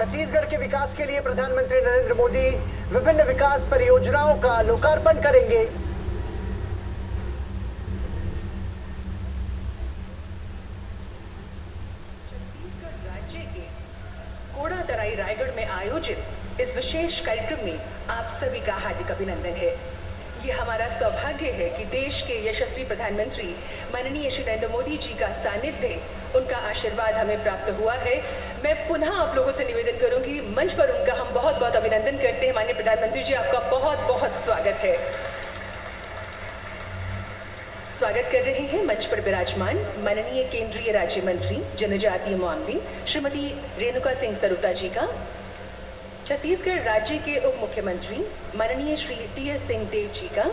छत्तीसगढ़ के विकास के लिए प्रधानमंत्री नरेंद्र मोदी विभिन्न विकास परियोजनाओं का लोकार्पण करेंगे। छत्तीसगढ़ राज्य के कोडातराई रायगढ़ में आयोजित इस विशेष कार्यक्रम में आप सभी का हार्दिक अभिनंदन है। ये हमारा सौभाग्य है कि देश के यशस्वी प्रधानमंत्री माननीय श्री नरेंद्र मोदी जी का सानिध्य, उनका आशीर्वाद हमें प्राप्त हुआ है। मैं पुनः आप लोगों से निवेदन करूंगी, मंच पर उनका हम बहुत बहुत अभिनंदन करते हैं। माननीय प्रधानमंत्री जी, आपका बहुत बहुत स्वागत है। स्वागत कर रहे हैं मंच पर विराजमान माननीय केंद्रीय राज्य मंत्री जनजातीय मामले श्रीमती रेणुका सिंह सरुता जी का, छत्तीसगढ़ राज्य के उप मुख्यमंत्री माननीय श्री टी.एस. सिंहदेव जी का,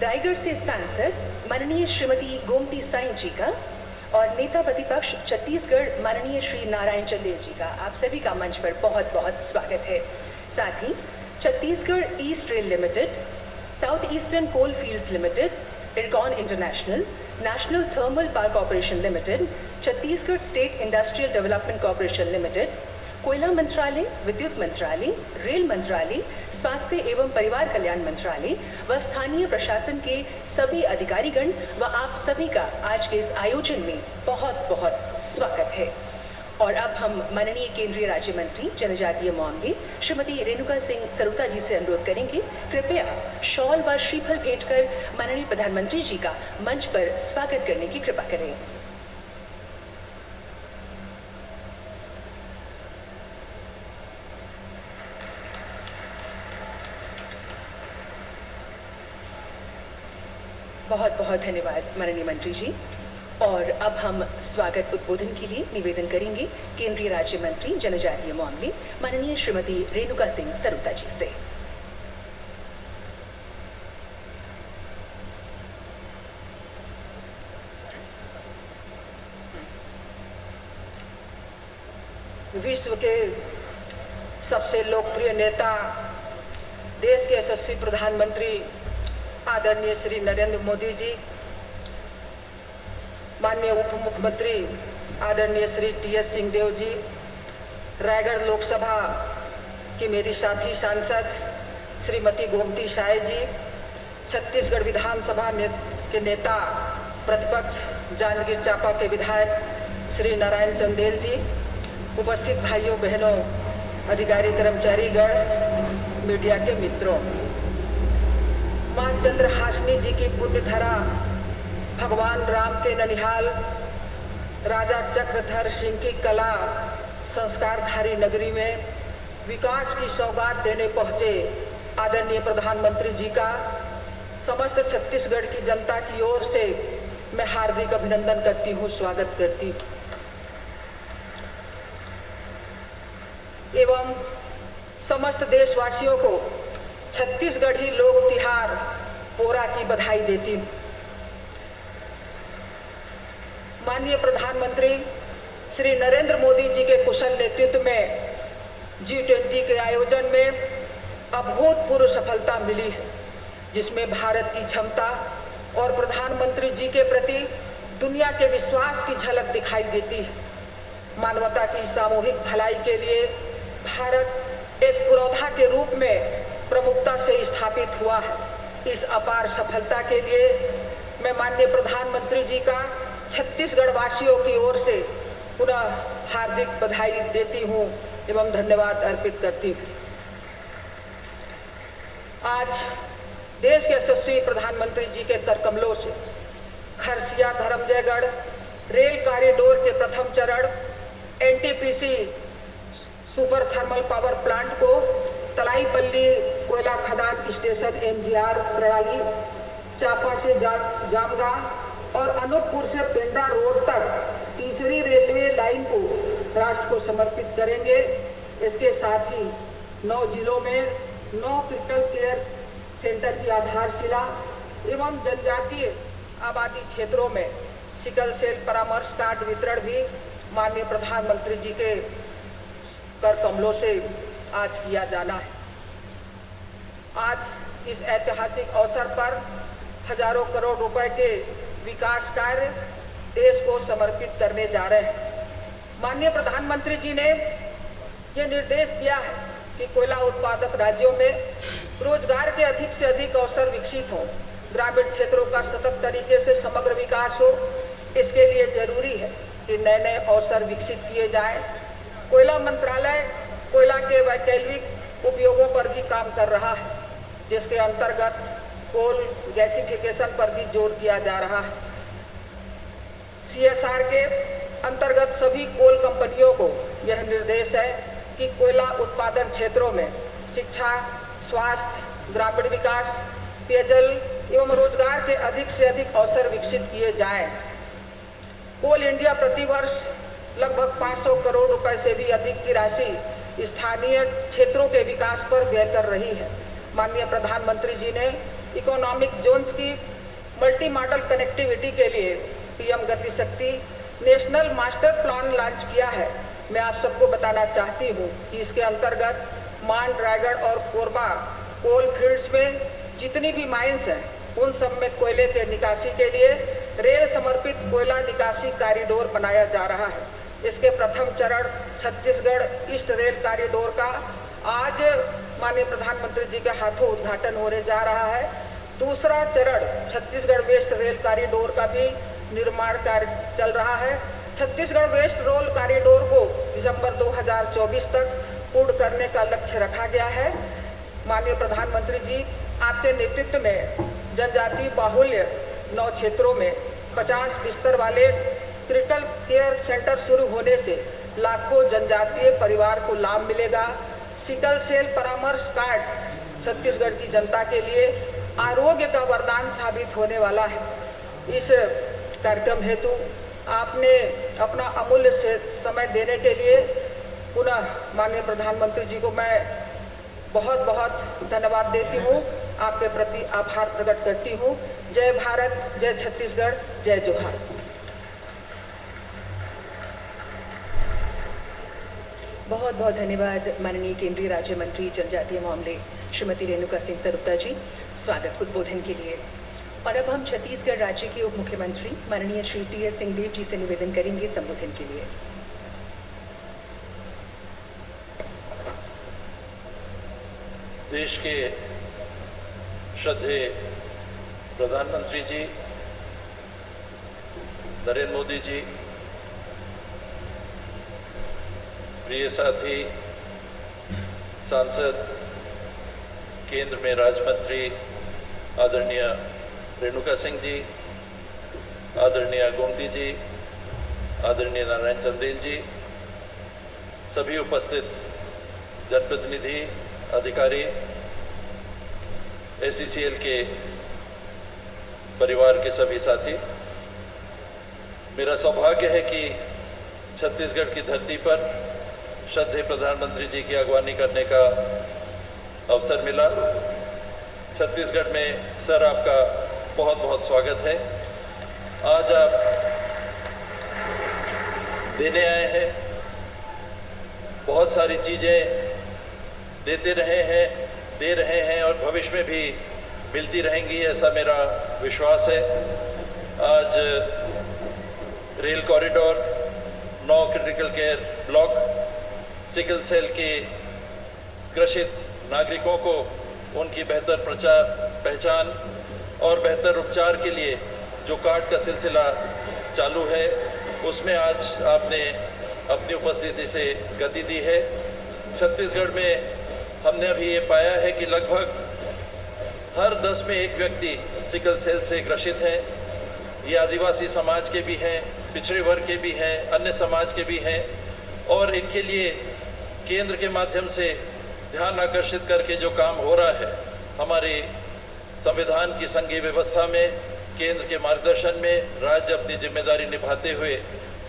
रायगढ़ से सांसद माननीय श्रीमती गोमती साई जी का और नेता प्रतिपक्ष छत्तीसगढ़ माननीय श्री नारायण चंदेल जी का आप सभी का मंच पर बहुत बहुत स्वागत है। साथ ही Chhattisgarh east rail limited, south eastern coal fields limited, Ircon international, national thermal power corporation limited, Chhattisgarh state industrial development corporation limited, कोयला मंत्रालय, विद्युत मंत्रालय, रेल मंत्रालय, स्वास्थ्य एवं परिवार कल्याण मंत्रालय व स्थानीय प्रशासन के सभी अधिकारीगण व आप सभी का आज के इस आयोजन में बहुत बहुत स्वागत है। और अब हम माननीय केंद्रीय राज्य मंत्री जनजातीय मामले श्रीमती रेणुका सिंह सरुता जी से अनुरोध करेंगे, कृपया शॉल व श्रीफल भेंट कर माननीय प्रधानमंत्री जी का मंच पर स्वागत करने की कृपा करें। बहुत बहुत धन्यवाद माननीय मंत्री जी। और अब हम स्वागत उद्बोधन के लिए निवेदन करेंगे केंद्रीय राज्य मंत्री जनजातीय मामले माननीय श्रीमती रेणुका सिंह सरुता जी से। विश्व के सबसे लोकप्रिय नेता, देश के यशस्वी प्रधानमंत्री आदरणीय श्री नरेंद्र मोदी जी, माननीय उप मुख्यमंत्री आदरणीय श्री टी.एस. सिंहदेव जी, रायगढ़ लोकसभा की मेरी साथी सांसद श्रीमती गोमती साई जी, छत्तीसगढ़ विधानसभा के नेता प्रतिपक्ष जांजगीर चांपा के विधायक श्री नारायण चंदेल जी, उपस्थित भाइयों बहनों, अधिकारी कर्मचारीगण, मीडिया के मित्रों, मां चंद्रहासिनी जी की पुण्यधरा भगवान राम के ननिहाल राजा चक्रधर सिंह की कला संस्कारधारी नगरी में विकास की सौगात देने पहुंचे आदरणीय प्रधानमंत्री जी का समस्त छत्तीसगढ़ की जनता की ओर से मैं हार्दिक अभिनंदन करती हूं, स्वागत करती हूं एवं समस्त देशवासियों को छत्तीसगढ़ी लोक तिहार पोरा की बधाई देती हूँ। माननीय प्रधानमंत्री श्री नरेंद्र मोदी जी के कुशल नेतृत्व में G20 के आयोजन में अभूतपूर्व सफलता मिली है, जिसमें भारत की क्षमता और प्रधानमंत्री जी के प्रति दुनिया के विश्वास की झलक दिखाई देती है। मानवता की सामूहिक भलाई के लिए भारत एक पुरोधा के रूप में प्रमुखता से स्थापित हुआ है। इस अपार सफलता के लिए मैं माननीय प्रधानमंत्री जी का छत्तीसगढ़ वासियों की ओर से पुनः हार्दिक बधाई देती हूँ एवं धन्यवाद अर्पित करती हूँ। आज देश के यशस्वी प्रधानमंत्री जी के कर कमलों से खरसिया धर्मजयगढ़ रेल कॉरिडोर के प्रथम चरण NTPC super thermal power plant को तलाईपल्ली कोयला खदान स्टेशन MGR प्रणाली, चांपा से जामगा और अनूपपुर से पेंड्रा रोड तक तीसरी रेलवे लाइन को राष्ट्र को समर्पित करेंगे। इसके साथ ही 9 जिलों में 9 क्रिटिकल केयर सेंटर की आधारशिला एवं जनजातीय आबादी क्षेत्रों में सिकल सेल परामर्श कार्ड वितरण भी माननीय प्रधानमंत्री जी के कर कमलों से आज किया जाना है। आज इस ऐतिहासिक अवसर पर हजारों करोड़ रुपए के विकास कार्य देश को समर्पित करने जा रहे हैं। माननीय प्रधानमंत्री जी ने ये निर्देश दिया है कि कोयला उत्पादक राज्यों में रोजगार के अधिक से अधिक अवसर विकसित हों, ग्रामीण क्षेत्रों का सतत तरीके से समग्र विकास हो। इसके लिए जरूरी है कि नए नए अवसर विकसित किए जाएं। कोयला मंत्रालय कोयला के वैकल्पिक उपयोगों पर भी काम कर रहा है, जिसके अंतर्गत कोल गैसिफिकेशन पर भी जोर दिया जा रहा है। CSR के अंतर्गत सभी कोल कंपनियों को यह निर्देश है कि कोयला उत्पादन क्षेत्रों में शिक्षा, स्वास्थ्य, ग्रामीण विकास, पेयजल एवं रोजगार के अधिक से अधिक अवसर विकसित किए जाएं। कोल इंडिया प्रतिवर्ष लगभग 500 करोड़ रुपए से भी अधिक की राशि स्थानीय क्षेत्रों के विकास पर व्यय कर रही है। माननीय प्रधानमंत्री जी ने इकोनॉमिक जोन्स की मल्टी मॉडल कनेक्टिविटी के लिए PM गति शक्ति नेशनल मास्टर प्लान लॉन्च किया है। मैं आप सबको बताना चाहती हूँ कि इसके अंतर्गत मान, रायगढ़ और कोरबा कोल फील्ड्स में जितनी भी माइंस हैं उन सब में कोयले के निकासी के लिए रेल समर्पित कोयला निकासी कॉरिडोर बनाया जा रहा है। इसके प्रथम चरण छत्तीसगढ़ ईस्ट रेल कॉरिडोर का आज माननीय प्रधानमंत्री जी के हाथों उद्घाटन होने जा रहा है। दूसरा चरण छत्तीसगढ़ वेस्ट रेल कॉरिडोर का भी निर्माण कार्य चल रहा है। छत्तीसगढ़ वेस्ट रेल कॉरिडोर को दिसंबर 2024 तक पूर्ण करने का लक्ष्य रखा गया है। माननीय प्रधानमंत्री जी, आपके नेतृत्व में जनजातीय बाहुल्य 9 क्षेत्रों में 50 बिस्तर वाले क्रिटिकल केयर सेंटर शुरू होने से लाखों जनजातीय परिवार को लाभ मिलेगा। सिकल सेल परामर्श कार्ड छत्तीसगढ़ की जनता के लिए आरोग्य का वरदान साबित होने वाला है। इस कार्यक्रम हेतु आपने अपना अमूल्य समय देने के लिए पुनः माननीय प्रधानमंत्री जी को मैं बहुत बहुत धन्यवाद देती हूँ। आपके प्रति आभार प्रकट करती हूँ। जय भारत, जय छत्तीसगढ़, जय जोहार। बहुत बहुत धन्यवाद माननीय केंद्रीय राज्य मंत्री जनजातीय मामले श्रीमती रेणुका सिंह सरुता जी, स्वागत उद्बोधन के लिए। और अब हम छत्तीसगढ़ राज्य के उप मुख्यमंत्री माननीय श्री TS सिंहदेव जी से निवेदन करेंगे संबोधन के लिए। देश के श्रद्धेय प्रधानमंत्री जी नरेंद्र मोदी जी, प्रिय साथी सांसद, केंद्र में राज्य मंत्री आदरणीय रेणुका सिंह जी, आदरणीय गोमती जी, आदरणीय नारायण चंदेल जी, सभी उपस्थित जनप्रतिनिधि, अधिकारी, SCCL के परिवार के सभी साथी, मेरा सौभाग्य है कि छत्तीसगढ़ की धरती पर श्रद्धेय प्रधानमंत्री जी की अगवानी करने का अवसर मिला। छत्तीसगढ़ में सर आपका बहुत बहुत स्वागत है। आज आप देने आए हैं, बहुत सारी चीज़ें देते रहे हैं, दे रहे हैं और भविष्य में भी मिलती रहेंगी, ऐसा मेरा विश्वास है। आज rail corridor, 9 critical care block, sickle cell के ग्रसित नागरिकों को उनकी बेहतर पहचान और बेहतर उपचार के लिए जो कार्ड का सिलसिला चालू है, उसमें आज आपने अपनी उपस्थिति से गति दी है। छत्तीसगढ़ में हमने अभी ये पाया है कि लगभग हर 10 में एक व्यक्ति सिकल सेल से ग्रसित हैं। ये आदिवासी समाज के भी हैं, पिछड़े वर्ग के भी हैं, अन्य समाज के भी हैं और इनके लिए केंद्र के माध्यम से ध्यान आकर्षित करके जो काम हो रहा है, हमारे संविधान की संघीय व्यवस्था में, केंद्र के मार्गदर्शन में राज्य अपनी जिम्मेदारी निभाते हुए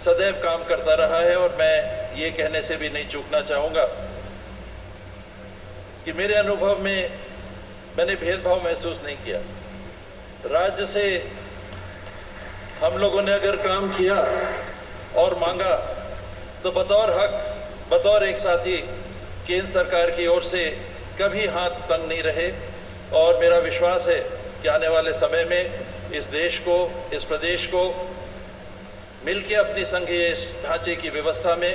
सदैव काम करता रहा है। और मैं ये कहने से भी नहीं चूकना चाहूँगा कि मेरे अनुभव में मैंने भेदभाव महसूस नहीं किया। राज्य से हम लोगों ने अगर काम किया और मांगा तो बतौर हक, बतौर एक साथी केंद्र सरकार की ओर से कभी हाथ तंग नहीं रहे। और मेरा विश्वास है कि आने वाले समय में इस देश को, इस प्रदेश को मिलकर अपनी संघीय ढांचे की व्यवस्था में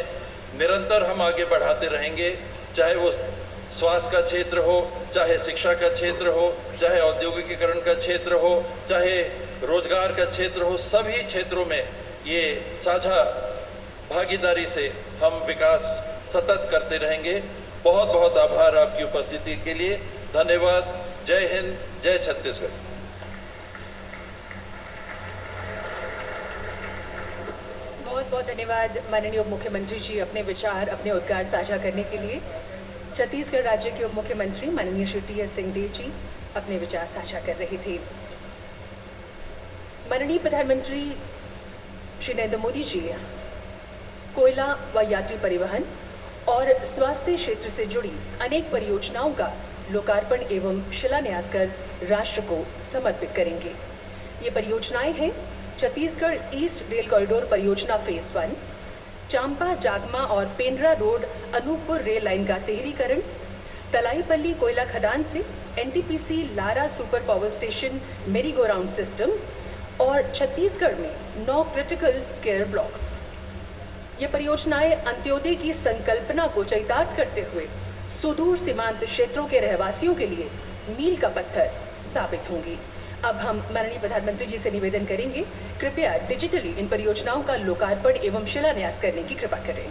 निरंतर हम आगे बढ़ाते रहेंगे, चाहे वो स्वास्थ्य का क्षेत्र हो, चाहे शिक्षा का क्षेत्र हो, चाहे औद्योगिकीकरण का क्षेत्र हो, चाहे रोजगार का क्षेत्र हो। सभी क्षेत्रों में ये साझा भागीदारी से हम विकास सतत करते रहेंगे। बहुत बहुत आभार आपकी उपस्थिति के लिए। धन्यवाद। जय हिंद, जय छत्तीसगढ़। बहुत बहुत धन्यवाद माननीय उप मुख्यमंत्री जी अपने विचार, अपने उद्गार साझा करने के लिए। छत्तीसगढ़ राज्य के उप मुख्यमंत्री माननीय श्री टी.एस. सिंहदेव जी अपने विचार साझा कर रहे थे। माननीय प्रधानमंत्री श्री नरेंद्र मोदी जी कोयला व यात्री परिवहन और स्वास्थ्य क्षेत्र से जुड़ी अनेक परियोजनाओं का लोकार्पण एवं शिलान्यास कर राष्ट्र को समर्पित करेंगे। ये परियोजनाएं हैं छत्तीसगढ़ ईस्ट रेल कॉरिडोर परियोजना फेज 1, चांपा जागमा और Pendra road Anuppur rail line का तिहरीकरण, तलाईपल्ली कोयला खदान से NTPC Lara super power station मेरी गो राउंड सिस्टम और छत्तीसगढ़ में 9 क्रिटिकल केयर ब्लॉक्स। ये परियोजनाएं अंत्योदय की संकल्पना को चरितार्थ करते हुए सुदूर सीमांत क्षेत्रों के रहवासियों के लिए मील का पत्थर साबित होंगी। अब हम माननीय प्रधानमंत्री जी से निवेदन करेंगे, कृपया डिजिटली इन परियोजनाओं का लोकार्पण एवं शिलान्यास करने की कृपा करें।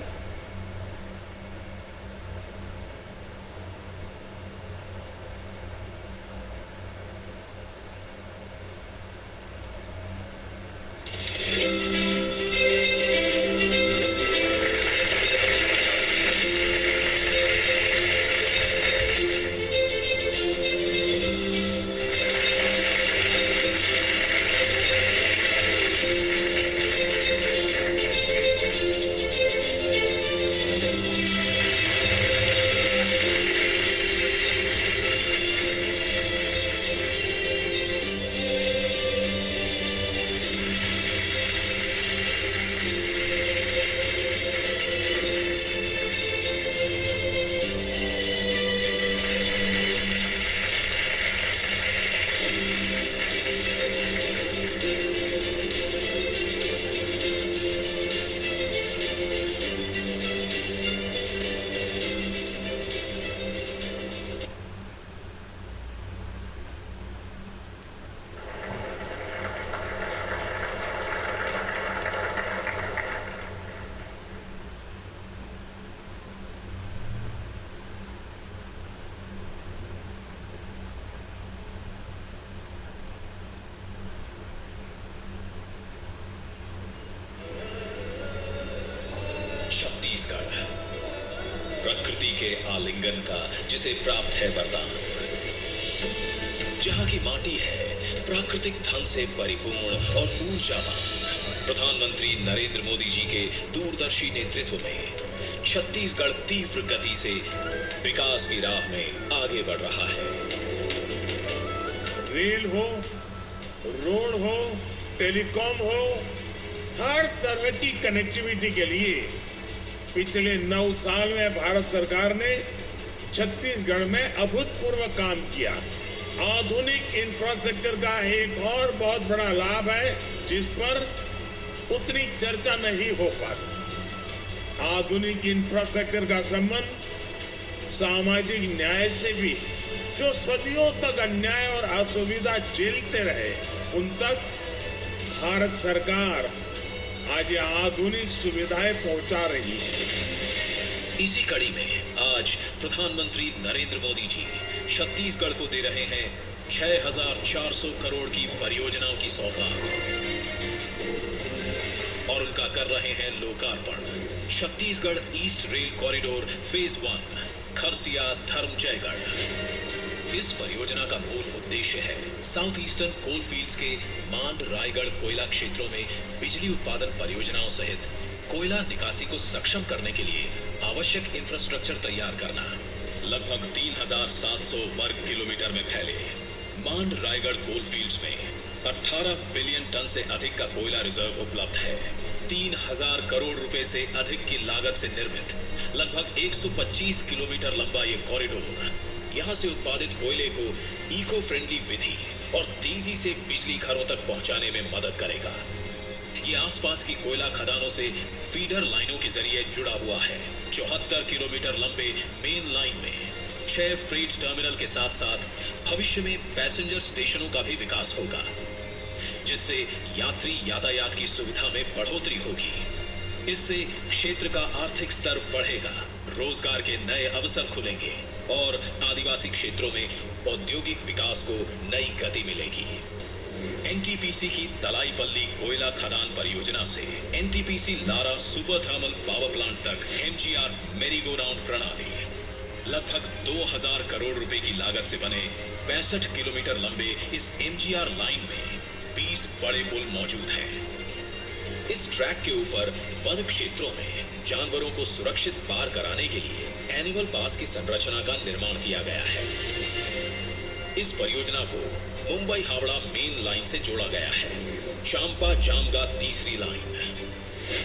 प्रकृति के आलिंगन का जिसे प्राप्त है वरदान, जहां की माटी है प्राकृतिक धन से परिपूर्ण और ऊर्जावान। प्रधानमंत्री नरेंद्र मोदी जी के दूरदर्शी नेतृत्व में छत्तीसगढ़ तीव्र गति से विकास की राह में आगे बढ़ रहा है। रेल हो, रोड हो, टेलीकॉम हो, हर तरह की कनेक्टिविटी के लिए पिछले 9 साल में भारत सरकार ने छत्तीसगढ़ में अभूतपूर्व काम किया। आधुनिक इंफ्रास्ट्रक्चर का एक और बहुत बड़ा लाभ है जिस पर उतनी चर्चा नहीं हो पाती। आधुनिक इंफ्रास्ट्रक्चर का संबंध सामाजिक न्याय से भी, जो सदियों तक अन्याय और असुविधा झेलते रहे उन तक भारत सरकार आज आधुनिक सुविधाएं पहुंचा रही है। इसी कड़ी में आज प्रधानमंत्री नरेंद्र मोदी जी छत्तीसगढ़ को दे रहे हैं 6,400 करोड़ की परियोजनाओं की सौगात और उनका कर रहे हैं लोकार्पण। Chhattisgarh east rail corridor phase 1 Kharsia Dharamjaigarh. इस परियोजना का मूल उद्देश्य है साउथ ईस्टर्न कोल फील्ड्स के मांड रायगढ़ कोयला क्षेत्रों में बिजली उत्पादन परियोजनाओं सहित कोयला निकासी को सक्षम करने के लिए आवश्यक इंफ्रास्ट्रक्चर तैयार करना। लगभग 3,700 वर्ग किलोमीटर में फैले मांड रायगढ़ कोल फील्ड्स में 18 बिलियन टन से अधिक का कोयला रिजर्व उपलब्ध है। 3,000 करोड़ रुपए से अधिक की लागत से निर्मित लगभग 125 किलोमीटर लंबा ये कॉरिडोर यहाँ से उत्पादित कोयले को इको फ्रेंडली विधि और तेजी से बिजली घरों तक पहुंचाने में मदद करेगा। ये आसपास की कोयला खदानों से फीडर लाइनों के जरिए जुड़ा हुआ है। 74 किलोमीटर लंबे मेन लाइन में 6 फ्रेट टर्मिनल के साथ साथ भविष्य में पैसेंजर स्टेशनों का भी विकास होगा, जिससे यात्री यातायात की सुविधा में बढ़ोतरी होगी। इससे क्षेत्र का आर्थिक स्तर बढ़ेगा, रोजगार के नए अवसर खुलेंगे और आदिवासी क्षेत्रों में औद्योगिक विकास को नई गति मिलेगी। एनटीपीसी की तलाईपल्ली कोयला खदान परियोजना से NTPC Lara super thermal power plant तक एमजीआर मेरी गो राउंड प्रणाली, लगभग 2000 करोड़ रुपए की लागत से बने 65 किलोमीटर लंबे इस एमजीआर लाइन में 20 बड़े पुल मौजूद हैं। इस ट्रैक के ऊपर वन क्षेत्रों में जानवरों को सुरक्षित पार कराने के लिए एनिमल पास की संरचना का निर्माण किया गया है। इस परियोजना को मुंबई हावड़ा मेन लाइन से जोड़ा गया है। चांपा जामगा तीसरी लाइन,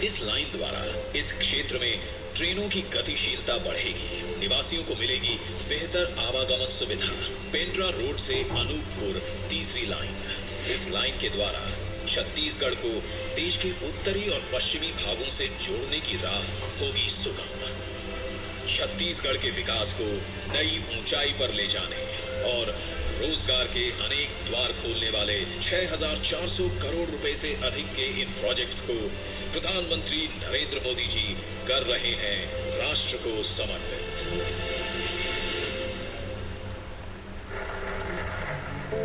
इस लाइन द्वारा इस क्षेत्र में ट्रेनों की गतिशीलता बढ़ेगी, निवासियों को मिलेगी बेहतर आवागमन सुविधा। पेंड्रा रोड से अनूपपुर तीसरी लाइन, इस लाइन के द्वारा छत्तीसगढ़ को देश के उत्तरी और पश्चिमी भागों से जोड़ने की राह होगी सुगम। छत्तीसगढ़ के विकास को नई ऊंचाई पर ले जाने और रोजगार के अनेक द्वार खोलने वाले 6400 करोड़ रुपए से अधिक के इन प्रोजेक्ट्स को प्रधानमंत्री नरेंद्र मोदी जी कर रहे हैं राष्ट्र को समर्पित।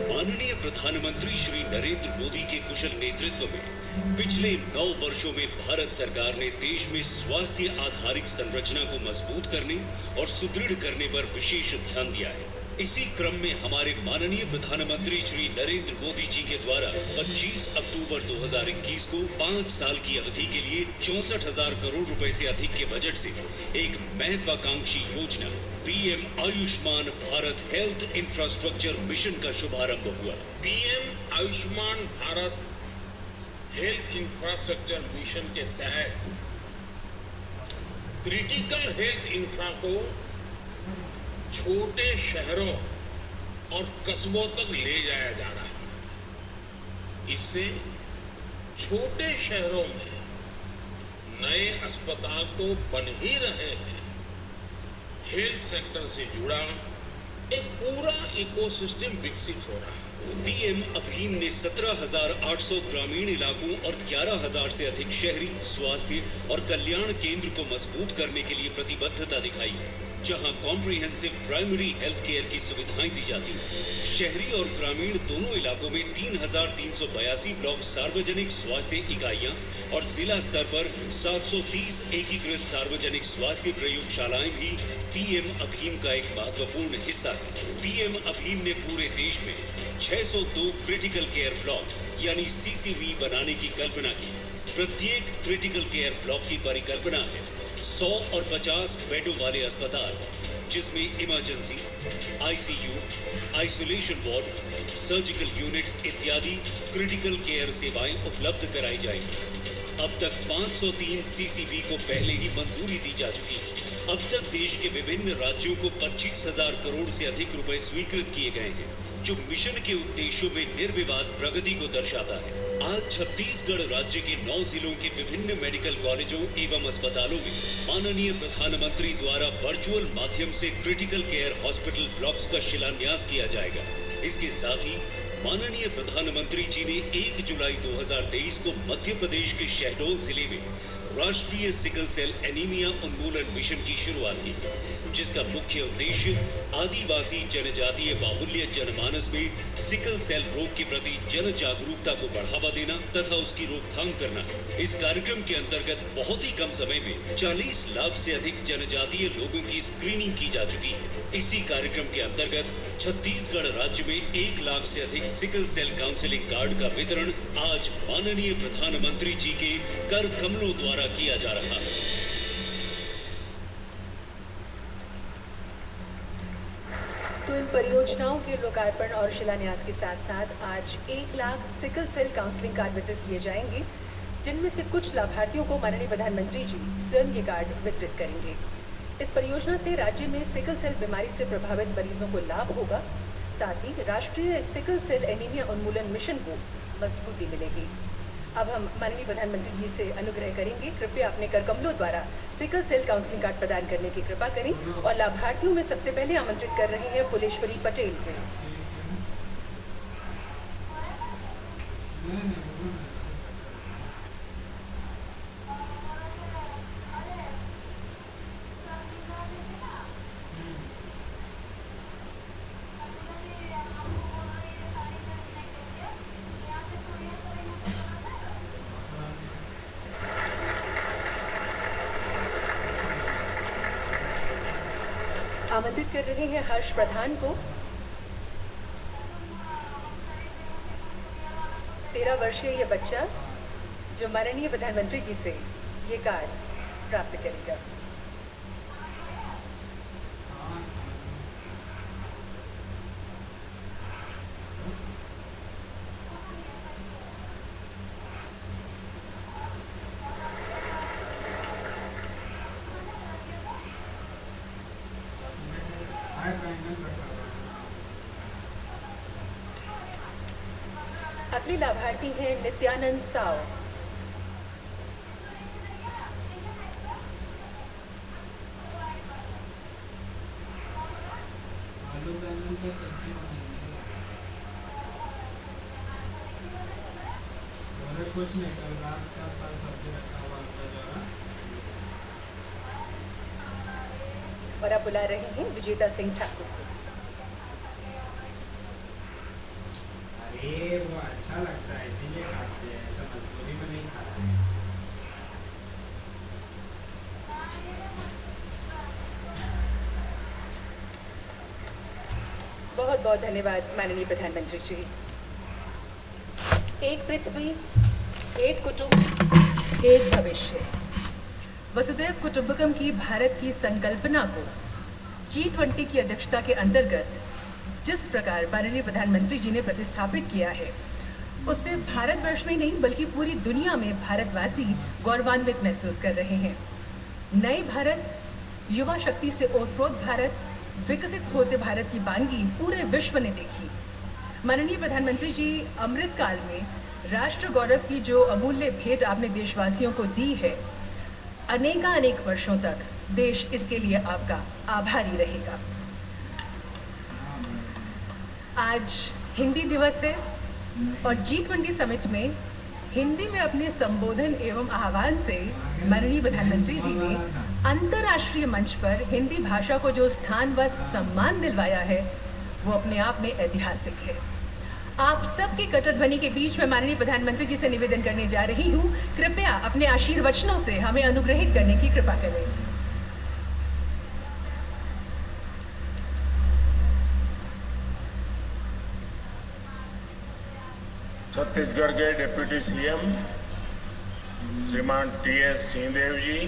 माननीय प्रधानमंत्री श्री नरेंद्र मोदी के कुशल नेतृत्व में पिछले 9 वर्षों में भारत सरकार ने देश में स्वास्थ्य आधारित संरचना को मजबूत करने और सुदृढ़ करने पर विशेष ध्यान दिया है। इसी क्रम में हमारे माननीय प्रधानमंत्री श्री नरेंद्र मोदी जी के द्वारा 25 अक्टूबर 2021 को 5 साल की अवधि के लिए 64,000 करोड़ रुपए से अधिक के बजट से एक महत्वाकांक्षी योजना PM Ayushman Bharat health infrastructure mission का शुभारंभ हुआ। PM Ayushman Bharat health infrastructure mission के तहत क्रिटिकल हेल्थ इंफ्रा को छोटे शहरों और कस्बों तक ले जाया जा रहा है। इससे छोटे शहरों में नए अस्पताल तो बन ही रहे हैं, हेल्थ सेक्टर से जुड़ा एक पूरा इकोसिस्टम विकसित हो रहा है। पीएम अभियान ने 17,800 ग्रामीण इलाकों और 11,000 से अधिक शहरी स्वास्थ्य और कल्याण केंद्र को मजबूत करने के लिए प्रतिबद्धता दिखाई है, जहां कॉम्प्रिहेंसिव प्राइमरी हेल्थ केयर की सुविधाएं दी जाती हैं। शहरी और ग्रामीण दोनों इलाकों में 3,382 ब्लॉक सार्वजनिक स्वास्थ्य इकाइयां और जिला स्तर पर 730 एकीकृत सार्वजनिक स्वास्थ्य प्रयोगशालाएं भी पीएम अभियान का एक महत्वपूर्ण हिस्सा है। पीएम अभियान ने पूरे देश में 602 क्रिटिकल केयर ब्लॉक यानी सीसीबी बनाने की कल्पना की। प्रत्येक क्रिटिकल केयर ब्लॉक की परिकल्पना है 100 और 50 बेडों वाले अस्पताल, जिसमें emergency, ICU, isolation ward, surgical units इत्यादि क्रिटिकल केयर सेवाएं उपलब्ध कराई जाएंगी। अब तक 503 सीसीबी को पहले ही मंजूरी दी जा चुकी है। अब तक देश के विभिन्न राज्यों को 25,000 करोड़ से अधिक रुपए स्वीकृत किए गए हैं, जो मिशन के उद्देश्यों में निर्विवाद प्रगति को दर्शाता है। आज छत्तीसगढ़ राज्य के 9 जिलों के विभिन्न मेडिकल कॉलेजों एवं अस्पतालों में माननीय प्रधानमंत्री द्वारा वर्चुअल माध्यम से क्रिटिकल केयर हॉस्पिटल ब्लॉक्स का शिलान्यास किया जाएगा। इसके साथ ही माननीय प्रधानमंत्री जी ने 1 जुलाई 2023 को मध्य प्रदेश के शहडोल जिले में राष्ट्रीय सिकल सेल एनीमिया उन्मूलन मिशन की शुरुआत की, जिसका मुख्य उद्देश्य आदिवासी जनजातीय बाहुल्य जनमानस में सिकल सेल रोग के प्रति जन जागरूकता को बढ़ावा देना तथा उसकी रोकथाम करना है। इस कार्यक्रम के अंतर्गत बहुत ही कम समय में 40 लाख से अधिक जनजातीय लोगों की स्क्रीनिंग की जा चुकी है। इसी कार्यक्रम के अंतर्गत छत्तीसगढ़ राज्य में 1 लाख से अधिक सिकल सेल काउंसलिंग कार्ड का वितरण आज माननीय प्रधानमंत्री जी के कर कमलों द्वारा किया जा रहा है। तो इन परियोजनाओं के लोकार्पण और शिलान्यास के साथ साथ आज 1 lakh sickle cell counselling card वितरित किए जाएंगे, जिनमें से कुछ लाभार्थियों को माननीय प्रधानमंत्री जी स्वयं ये कार्ड वितरित करेंगे। इस परियोजना से राज्य में सिकल सेल बीमारी से प्रभावित मरीजों को लाभ होगा, साथ ही राष्ट्रीय सिकल सेल एनीमिया उन्मूलन मिशन को मजबूती मिलेगी। अब हम माननीय प्रधानमंत्री जी से अनुग्रह करेंगे। कृपया अपने करकमलों द्वारा सिकल सेल काउंसलिंग कार्ड प्रदान करने की कृपा करें और लाभार्थियों में सबसे पहले आमंत्रित कर रहे हैं फुलेश्वरी पटेल को। आमंत्रित कर रहे हैं हर्ष प्रधान को। 13 वर्षीय ये बच्चा जो माननीय प्रधानमंत्री जी से ये कार्ड प्राप्त करेगा। अगले लाभार्थी हैं नित्यानंद साव। कुछ नहीं, कल रात का फल सब्जी रखा हुआ आपका द्वारा। और आप बुला रहे हैं विजेता सिंह ठाकुर को। अरे वो अच्छा लगता है इसीलिए खाते हैं, ऐसा मजबूरी में नहीं खाते हैं। बहुत बहुत धन्यवाद माननीय प्रधानमंत्री जी। एक पृथ्वी, एक कुटुंब, एक भविष्य। वसुधैव कुटुंबकम की भारत की संकल्पना को G20 की अध्यक्षता के अंतर्गत जिस प्रकार माननीय प्रधानमंत्री जी ने प्रतिस्थापित किया है, उससे भारतवर्ष में नहीं बल्कि पूरी दुनिया में भारतवासी गौरवान्वित महसूस कर रहे हैं। नए भारत, युवा शक्ति से ओतप्रोत भारत, विकसित होते भारत की बानगी पूरे विश्व ने देखी। माननीय प्रधानमंत्री जी अमृतकाल में राष्ट्र गौरव की जो अमूल्य भेंट आपने देशवासियों को दी है, अनेक वर्षों तक देश इसके लिए आपका आभारी रहेगा। आज हिंदी दिवस है और G20 समिट में हिंदी में अपने संबोधन एवं आह्वान से माननीय प्रधानमंत्री जी ने अंतर्राष्ट्रीय मंच पर हिंदी भाषा को जो स्थान व सम्मान दिलवाया है, वो अपने आप में ऐतिहासिक है। आप सबके कटक ध्वनि के बीच में माननीय प्रधानमंत्री जी से निवेदन करने जा रही हूँ, कृपया अपने आशीर्वचनों से हमें अनुग्रहित करने की कृपा करें। छत्तीसगढ़ के डिप्टी सीएम श्रीमान TS सिंहदेव जी,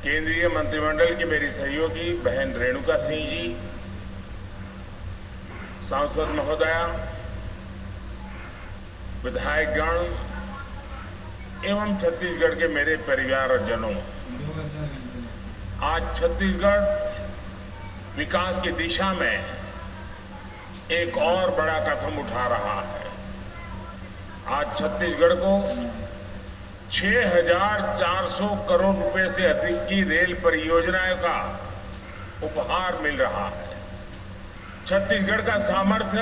केंद्रीय मंत्रिमंडल की मेरी सहयोगी बहन रेणुका सिंह जी, सांसद महोदया, विधायकगण एवं छत्तीसगढ़ के मेरे परिवारजनों, आज छत्तीसगढ़ विकास की दिशा में एक और बड़ा कदम उठा रहा है। आज छत्तीसगढ़ को 6,400 करोड़ रुपए से अधिक की रेल परियोजनाओं का उपहार मिल रहा है। छत्तीसगढ़ का सामर्थ्य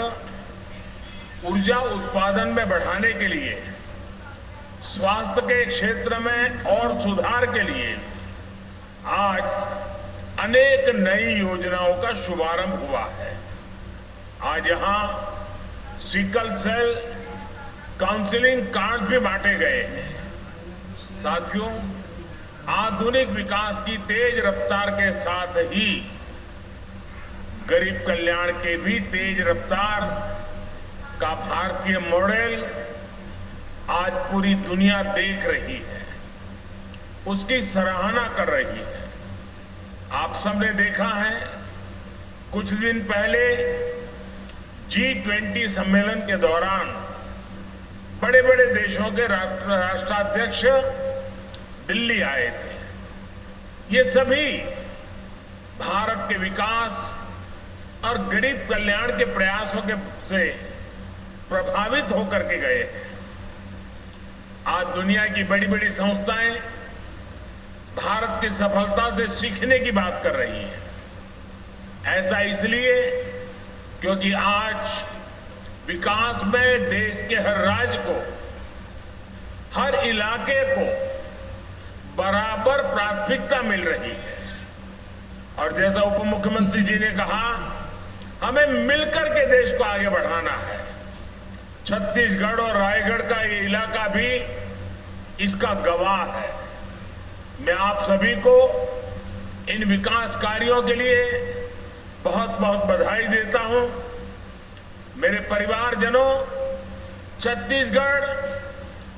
ऊर्जा उत्पादन में बढ़ाने के लिए, स्वास्थ्य के क्षेत्र में और सुधार के लिए आज अनेक नई योजनाओं का शुभारंभ हुआ है। आज यहां सिकल सेल काउंसलिंग कार्ड भी बांटे गए हैं। साथियों, आधुनिक विकास की तेज रफ्तार के साथ ही गरीब कल्याण के भी तेज रफ्तार का भारतीय मॉडल आज पूरी दुनिया देख रही है, उसकी सराहना कर रही है। आप सबने देखा है, कुछ दिन पहले G20 सम्मेलन के दौरान बड़े बड़े देशों के राष्ट्राध्यक्ष दिल्ली आए थे। ये सभी भारत के विकास और गरीब कल्याण के प्रयासों के से प्रभावित होकर के गए हैं। आज दुनिया की बड़ी बड़ी संस्थाएं भारत की सफलता से सीखने की बात कर रही हैं। ऐसा इसलिए क्योंकि आज विकास में देश के हर राज्य को, हर इलाके को बराबर प्राथमिकता मिल रही है। और जैसा उप मुख्यमंत्री जी ने कहा, हमें मिलकर के देश को आगे बढ़ाना है। छत्तीसगढ़ और रायगढ़ का ये इलाका भी इसका गवाह है। मैं आप सभी को इन विकास कार्यों के लिए बहुत बहुत बधाई देता हूं। मेरे परिवारजनों, छत्तीसगढ़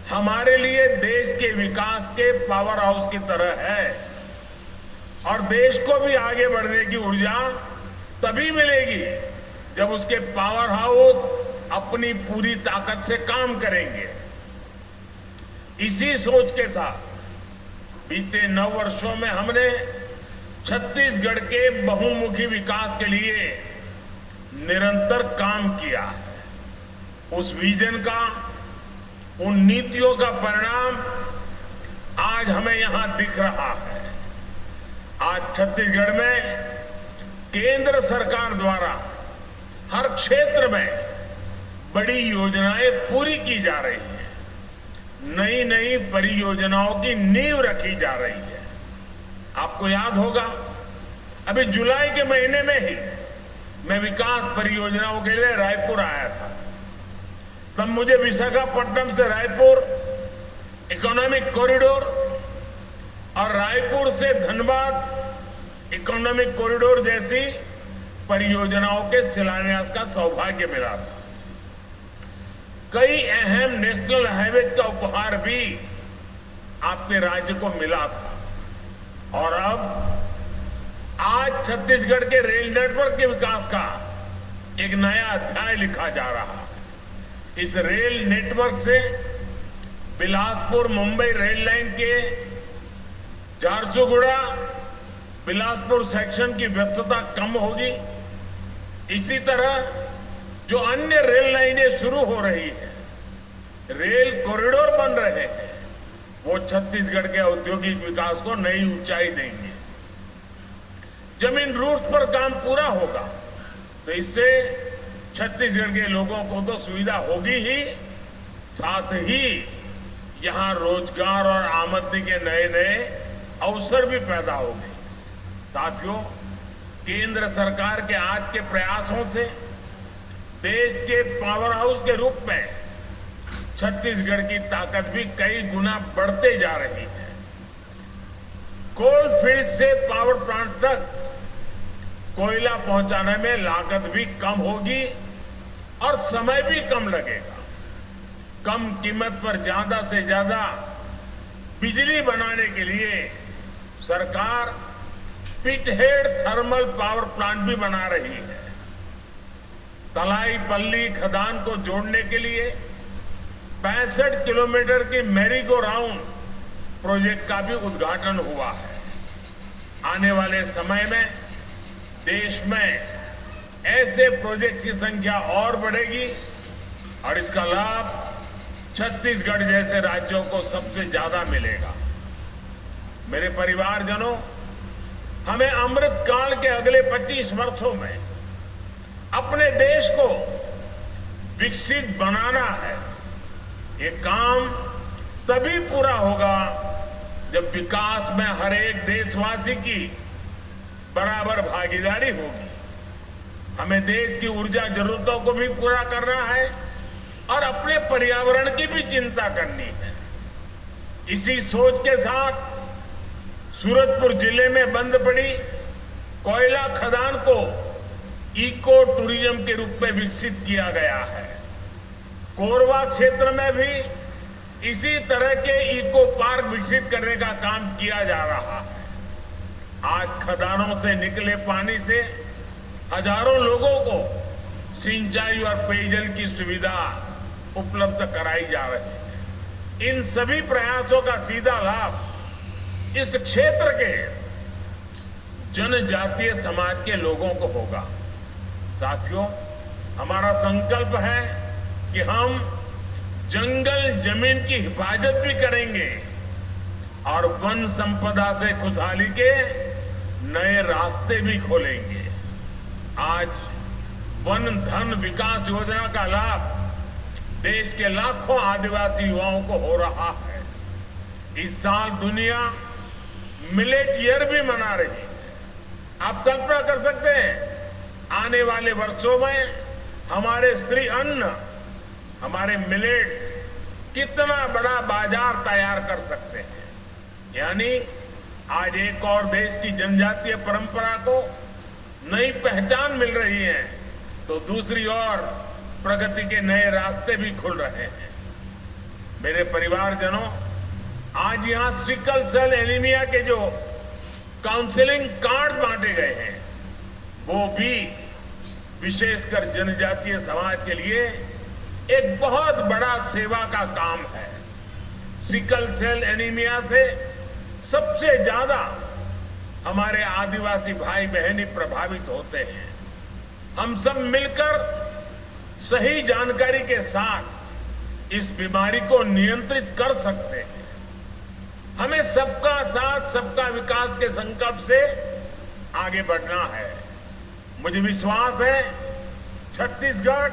हमारे लिए देश के विकास के पावर हाउस की तरह है और देश को भी आगे बढ़ने की ऊर्जा तभी मिलेगी जब उसके पावर हाउस अपनी पूरी ताकत से काम करेंगे। इसी सोच के साथ बीते 9 वर्षों में हमने छत्तीसगढ़ के बहुमुखी विकास के लिए निरंतर काम किया है। उस विजन का, उन नीतियों का परिणाम आज हमें यहां दिख रहा है। आज छत्तीसगढ़ में केंद्र सरकार द्वारा हर क्षेत्र में बड़ी योजनाएं पूरी की जा रही हैं। नई नई परियोजनाओं की नींव रखी जा रही है। आपको याद होगा, अभी जुलाई के महीने में ही मैं विकास परियोजनाओं के लिए रायपुर आया था। तब मुझे विशाखापट्टनम से रायपुर इकोनॉमिक कॉरिडोर और रायपुर से धनबाद इकोनॉमिक कॉरिडोर जैसी परियोजनाओं के शिलान्यास का सौभाग्य मिला था। कई अहम नेशनल हाईवेज का उपहार भी आपके राज्य को मिला था। और अब आज छत्तीसगढ़ के रेल नेटवर्क के विकास का एक नया अध्याय लिखा जा रहा है। इस रेल नेटवर्क से बिलासपुर मुंबई रेल लाइन के झारसुगुड़ा बिलासपुर सेक्शन की व्यस्तता कम होगी। इसी तरह जो अन्य रेल लाइनें शुरू हो रही है, रेल कॉरिडोर बन रहे हैं, वो छत्तीसगढ़ के औद्योगिक विकास को नई ऊंचाई देंगे। जब इन रूट्स पर काम पूरा होगा तो इससे छत्तीसगढ़ के लोगों को तो सुविधा होगी ही, साथ ही यहां रोजगार और आमदनी के नए नए अवसर भी पैदा होंगे। साथियों, केंद्र सरकार के आज के प्रयासों से देश के पावर हाउस के रूप में छत्तीसगढ़ की ताकत भी कई गुना बढ़ते जा रही है। कोल फील्ड से पावर प्लांट तक कोयला पहुंचाने में लागत भी कम होगी और समय भी कम लगेगा। कम कीमत पर ज्यादा से ज्यादा बिजली बनाने के लिए सरकार पिटहेड थर्मल पावर प्लांट भी बना रही है। तलाईपल्ली खदान को जोड़ने के लिए 65 किलोमीटर की मैरी गो राउंड प्रोजेक्ट का भी उद्घाटन हुआ है। आने वाले समय में देश में ऐसे प्रोजेक्ट की संख्या और बढ़ेगी और इसका लाभ छत्तीसगढ़ जैसे राज्यों को सबसे ज्यादा मिलेगा। मेरे परिवारजनों, हमें अमृत काल के अगले 25 वर्षों में अपने देश को विकसित बनाना है। ये काम तभी पूरा होगा जब विकास में हर एक देशवासी की बराबर भागीदारी होगी। हमें देश की ऊर्जा जरूरतों को भी पूरा करना है और अपने पर्यावरण की भी चिंता करनी है। इसी सोच के साथ सूरजपुर जिले में बंद पड़ी कोयला खदान को इको टूरिज्म के रूप में विकसित किया गया है। कोरबा क्षेत्र में भी इसी तरह के इको पार्क विकसित करने का काम किया जा रहा है। आज खदानों से निकले पानी से हजारों लोगों को सिंचाई और पेयजल की सुविधा उपलब्ध कराई जा रही है। इन सभी प्रयासों का सीधा लाभ इस क्षेत्र के जनजातीय समाज के लोगों को होगा। साथियों, हमारा संकल्प है कि हम जंगल जमीन की हिफाजत भी करेंगे और वन संपदा से खुशहाली के नए रास्ते भी खोलेंगे। आज वन धन विकास योजना का लाभ देश के लाखों आदिवासी युवाओं को हो रहा है। इस साल दुनिया मिलेट ईयर भी मना रही है। आप कल्पना कर सकते हैं आने वाले वर्षों में हमारे श्री अन्न, हमारे मिलेट्स कितना बड़ा बाजार तैयार कर सकते हैं। यानी आज एक और देश की जनजातीय परंपरा को नई पहचान मिल रही है, तो दूसरी ओर प्रगति के नए रास्ते भी खुल रहे हैं। मेरे परिवारजनों, आज यहां सिकल सेल एनीमिया के जो काउंसलिंग कार्ड बांटे गए हैं, वो भी विशेषकर जनजातीय समाज के लिए एक बहुत बड़ा सेवा का काम है। सिकल सेल एनीमिया से सबसे ज्यादा हमारे आदिवासी भाई बहन ही प्रभावित होते हैं। हम सब मिलकर सही जानकारी के साथ इस बीमारी को नियंत्रित कर सकते हैं। हमें सबका साथ सबका विकास के संकल्प से आगे बढ़ना है। मुझे विश्वास है छत्तीसगढ़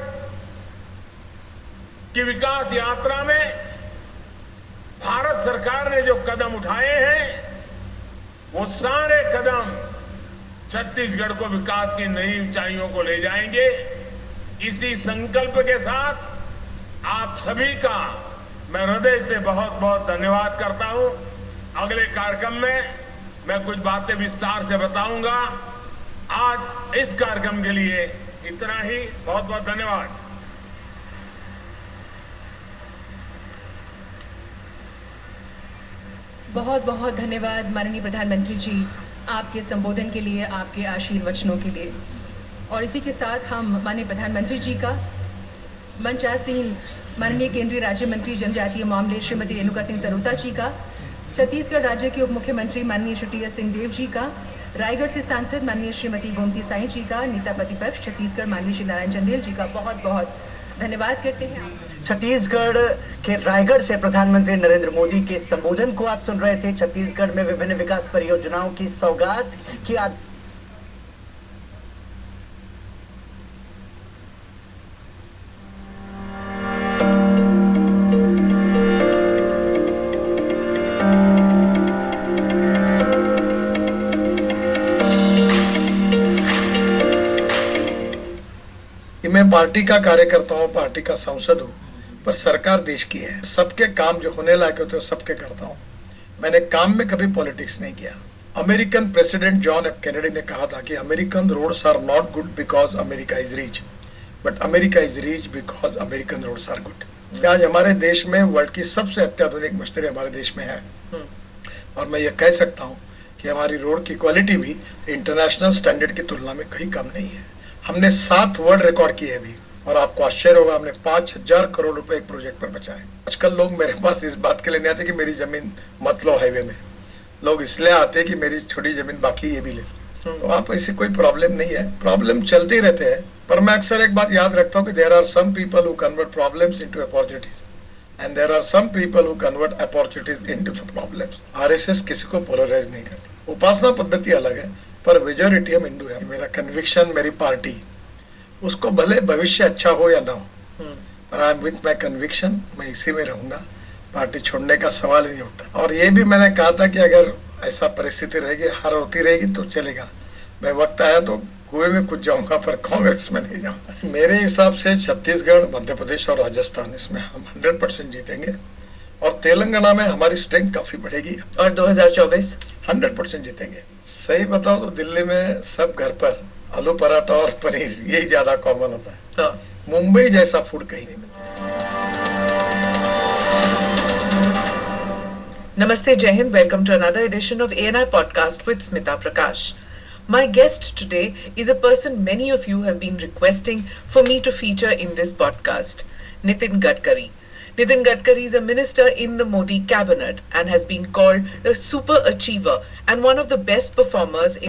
की विकास यात्रा में भारत सरकार ने जो कदम उठाए हैं, वो सारे कदम छत्तीसगढ़ को विकास की नई ऊंचाइयों को ले जाएंगे। इसी संकल्प के साथ आप सभी का मैं हृदय से बहुत बहुत धन्यवाद करता हूं। अगले कार्यक्रम में मैं कुछ बातें विस्तार से बताऊंगा। आज इस कार्यक्रम के लिए इतना ही। बहुत बहुत धन्यवाद। बहुत बहुत धन्यवाद माननीय प्रधानमंत्री जी, आपके संबोधन के लिए, आपके आशीर्वचनों के लिए। और इसी के साथ हम माननीय प्रधानमंत्री जी का मंचासीन माननीय केंद्रीय राज्य मंत्री जनजातीय मामले श्रीमती रेणुका सिंह सरूता जी का, छत्तीसगढ़ राज्य के उप मुख्यमंत्री माननीय श्री टी.एस. सिंहदेव जी का, रायगढ़ से सांसद माननीय श्रीमती गोमती साई जी का, नेता प्रतिपक्ष छत्तीसगढ़ माननीय श्री नारायण चंदेल जी का बहुत बहुत धन्यवाद करते हैं। छत्तीसगढ़ के रायगढ़ से प्रधानमंत्री नरेंद्र मोदी के संबोधन को आप सुन रहे थे। छत्तीसगढ़ में विभिन्न विकास परियोजनाओं की सौगात की मैं पार्टी का कार्यकर्ता हूँ, पार्टी का सांसद हूँ, पर सरकार देश की है। सबके काम जो होने लायक होते हैं सबके करता हूँ। मैंने काम में कभी पॉलिटिक्स नहीं किया। American president John F Kennedy ने कहा था कि American roads are not good because America is rich, but America is rich because American roads are good. आज हमारे देश में वर्ल्ड की सबसे अत्याधुनिक मशीनरी हमारे देश में है, और मैं ये कह सकता हूँ कि हमारी रोड की क्वालिटी भी इंटरनेशनल स्टैंडर्ड की तुलना में कहीं कम नहीं है। हमने 7 वर्ल्ड रिकॉर्ड किए अभी, और आपको आश्चर्य होगा हमने 5000 करोड़ रुपए एक प्रोजेक्ट पर बचाए। आजकल लोग मेरे पास इस बात के लिए नहीं आते कि मेरी जमीन मत लो हाईवे में, लोग इसलिए आते कि मेरी छोटी जमीन बाकी ये भी ले लो। तो आप ऐसी कोई प्रॉब्लम नहीं है, प्रॉब्लम चलते ही रहते हैं। पर मैं अक्सर एक बात याद रखता हूँ कि there are some people who convert problems into opportunities and there are some people who convert opportunities into the problems. RSS किसी को पोलराइज नहीं करती। उपासना पद्धति अलग है, पर मेजॉरिटी हम हिंदू है। मेरा कन्विक्शन, मेरी पार्टी, उसको भले भविष्य अच्छा हो या ना हो, पर I am with my conviction, मैं इसी में रहूंगा। पार्टी छोड़ने का सवाल ही नहीं उठता। और ये भी मैंने कहा था कि अगर ऐसा परिस्थिति रहेगी, हार होती रहेगी तो चलेगा, मैं वक्त आया तो कुएं में कुछ जाऊंगा, पर कांग्रेस में नहीं जाऊंगा। मेरे हिसाब से छत्तीसगढ़, मध्य प्रदेश और राजस्थान, इसमें हम 100% जीतेंगे, और तेलंगाना में हमारी स्ट्रेंथ काफी बढ़ेगी। और 2024 100% जीतेंगे। सही बताओ तो दिल्ली में सब घर पर आलू पराठा और पनीर यही ज्यादा कॉमन होता है। हाँ। मुंबई जैसा फूड कहीं नहीं मिलता। Namaste, Jai Hind. Welcome to another edition of ANI Podcast with Smita Prakash. My guest today is a person many of you have been requesting for me to feature in this podcast, Nitin Gadkari. Nitin Gadkari is a minister in the Modi cabinet and has been called a super achiever and one of the best performers in